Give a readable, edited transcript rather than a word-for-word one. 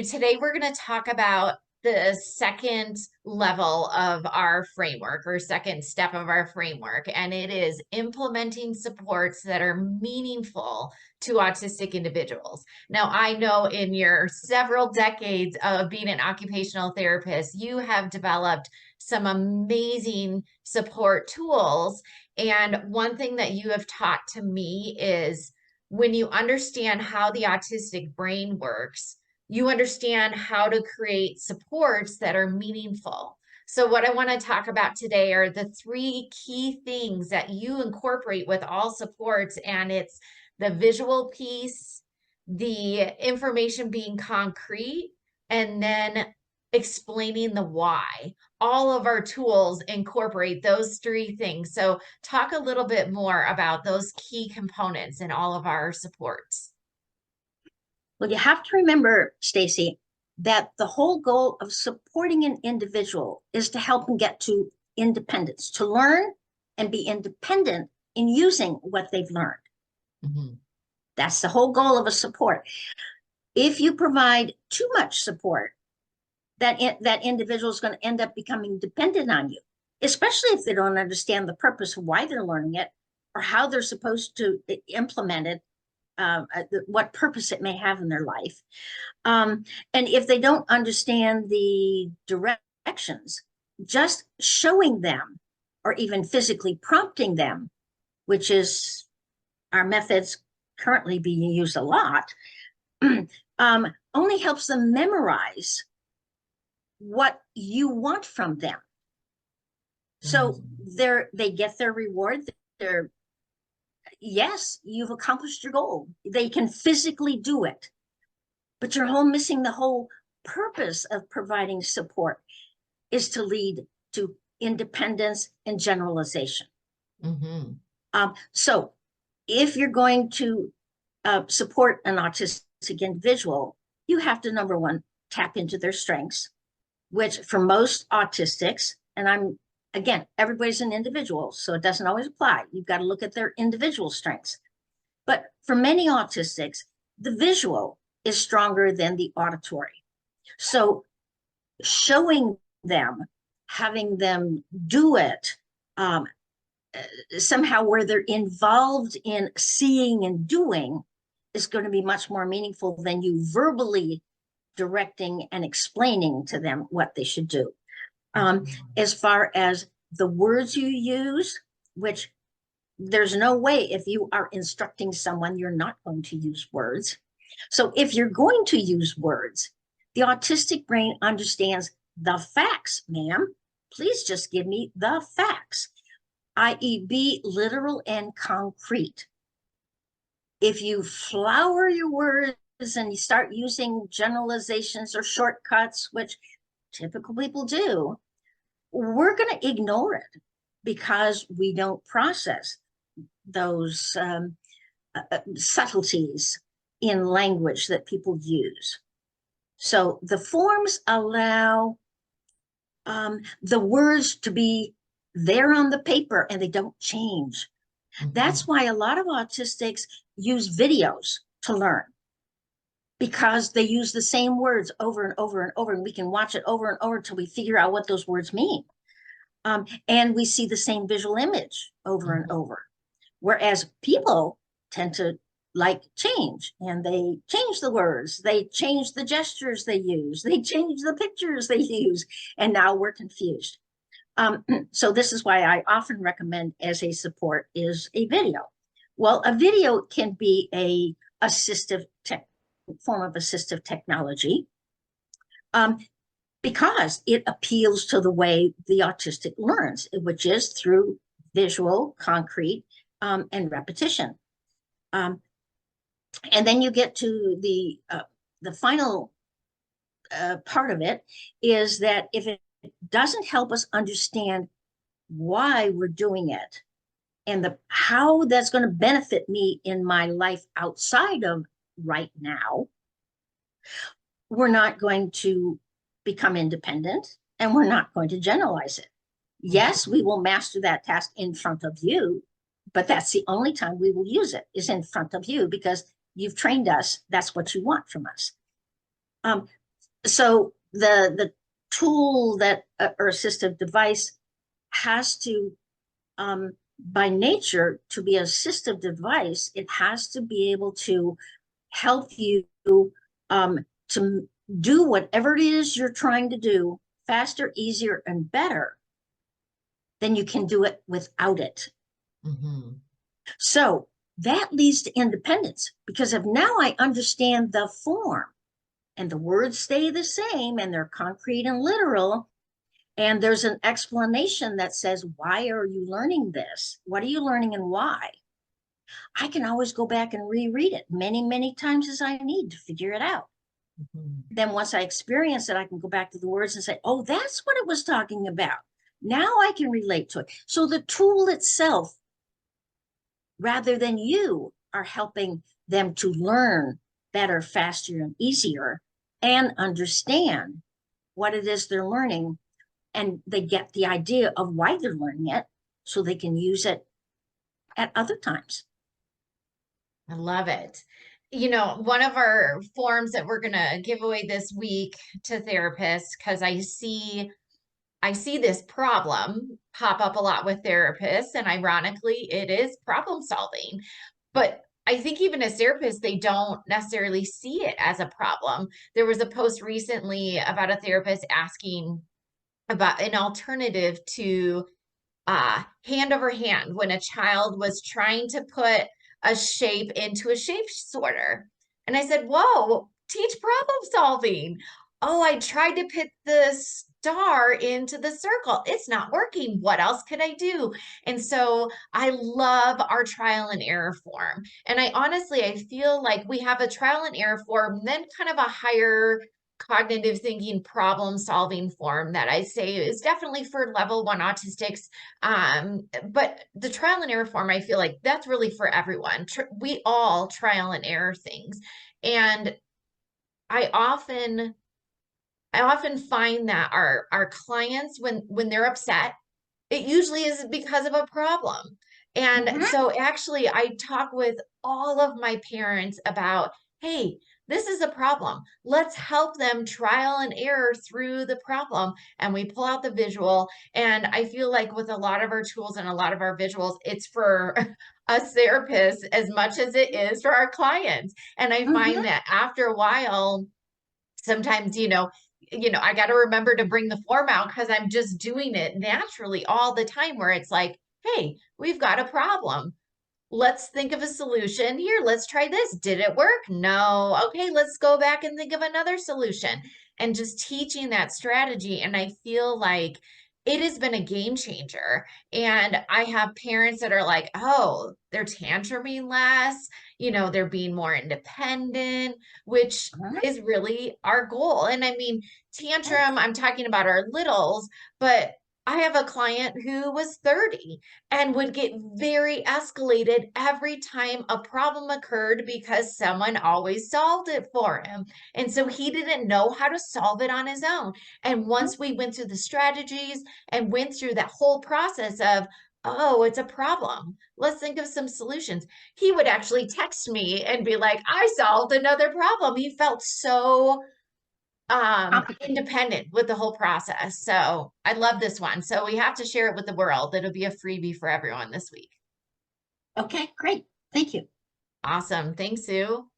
Sue. Today we're going to talk about the second level of our framework or second step of our framework, and it is implementing supports that are meaningful to autistic individuals. Now, I know in your several decades of being an occupational therapist, you have developed some amazing support tools. And one thing that you have taught to me is when you understand how the autistic brain works, you understand how to create supports that are meaningful. So what I want to talk about today are the three key things that you incorporate with all supports, and it's the visual piece, the information being concrete, and then explaining the why. All of our tools incorporate those three things. So talk a little bit more about those key components in all of our supports. Well, you have to remember, Staci, that the whole goal of supporting an individual is to help them get to independence, to learn and be independent in using what they've learned. Mm-hmm. That's the whole goal of a support. If you provide too much support, that individual is going to end up becoming dependent on you, especially if they don't understand the purpose of why they're learning it or how they're supposed to implement it. What purpose it may have in their life. And if they don't understand the directions, just showing them or even physically prompting them, which is our methods currently being used a lot, only helps them memorize what you want from them. So they get their reward. Yes, you've accomplished your goal. They can physically do it, but you're missing the whole purpose of providing support is to lead to independence and generalization. Mm-hmm. So if you're going to support an autistic individual, you have to, number one, tap into their strengths, which for most autistics, and again, everybody's an individual, so it doesn't always apply. You've got to look at their individual strengths. But for many autistics, the visual is stronger than the auditory. So showing them, having them do it, somehow where they're involved in seeing and doing is going to be much more meaningful than you verbally directing and explaining to them what they should do. As far as the words you use, which there's no way if you are instructing someone, you're not going to use words. So if you're going to use words, the autistic brain understands the facts, ma'am. Please just give me the facts, i.e. be literal and concrete. If you flower your words and you start using generalizations or shortcuts, which typical people do, we're going to ignore it because we don't process those subtleties in language that people use. So the forms allow the words to be there on the paper and they don't change. Mm-hmm. That's why a lot of autistics use videos to learn, because they use the same words over and over and over, and we can watch it over and over until we figure out what those words mean. And we see the same visual image over and over. Whereas people tend to like change, and they change the words, they change the gestures they use, they change the pictures they use, and now we're confused. So this is why I often recommend as a support is a video. Well, a video can be a form of assistive technology because it appeals to the way the autistic learns, which is through visual, concrete, and repetition. And then you get to the final part of it is that if it doesn't help us understand why we're doing it and how that's going to benefit me in my life outside of right now, we're not going to become independent and we're not going to generalize it. Yes, we will master that task in front of you, but that's the only time we will use it is in front of you because you've trained us. That's what you want from us. So the tool that or assistive device has to by nature to be an assistive device, it has to be able to help you to do whatever it is you're trying to do faster, easier, and better than you can do it without it. Mhm. So that leads to independence because if now I understand the form and the words stay the same and they're concrete and literal, and there's an explanation that says, why are you learning this? What are you learning and why? I can always go back and reread it many, many times as I need to figure it out. Mhm. Then once I experience it, I can go back to the words and say, oh, that's what it was talking about. Now I can relate to it. So the tool itself, rather than you, are helping them to learn better, faster, and easier and understand what it is they're learning. And they get the idea of why they're learning it so they can use it at other times. I love it. One of our forms that we're going to give away this week to therapists, because I see this problem pop up a lot with therapists, and ironically, it is problem solving. But I think even as therapists, they don't necessarily see it as a problem. There was a post recently about a therapist asking about an alternative to hand over hand when a child was trying to put a shape into a shape sorter. And I said, whoa, teach problem solving. Oh, I tried to put the star into the circle. It's not working. What else could I do? And so I love our trial and error form. And I feel like we have a trial and error form, then kind of a higher cognitive thinking problem solving form that I say is definitely for level one autistics, but the trial and error form, I feel like that's really for everyone. We all trial and error things. And I often I often find that our clients when they're upset, it usually is because of a problem. And Mhm. so actually, I talk with all of my parents about, hey, this is a problem. Let's help them trial and error through the problem. And we pull out the visual. And I feel like with a lot of our tools and a lot of our visuals, it's for us therapists as much as it is for our clients. And I Mhm. find that after a while, sometimes I got to remember to bring the form out because I'm just doing it naturally all the time where it's like, hey, we've got a problem, let's think of a solution here, let's try this, did it work? No. Okay, let's go back and think of another solution, and just teaching that strategy. And I feel like it has been a game changer. And I have parents that are like, oh, they're tantruming less, they're being more independent, which Mhm. is really our goal. And I mean, Right. tantrum, I'm talking about our littles, but I have a client who was 30 and would get very escalated every time a problem occurred because someone always solved it for him. And so he didn't know how to solve it on his own. And once we went through the strategies and went through that whole process of, oh, it's a problem, let's think of some solutions, he would actually text me and be like, I solved another problem. He felt so Competent. independent with the whole process. So I love this one. So we have to share it with the world. It'll be a freebie for everyone this week. Okay, great. Thank you. Awesome. Thanks, Sue.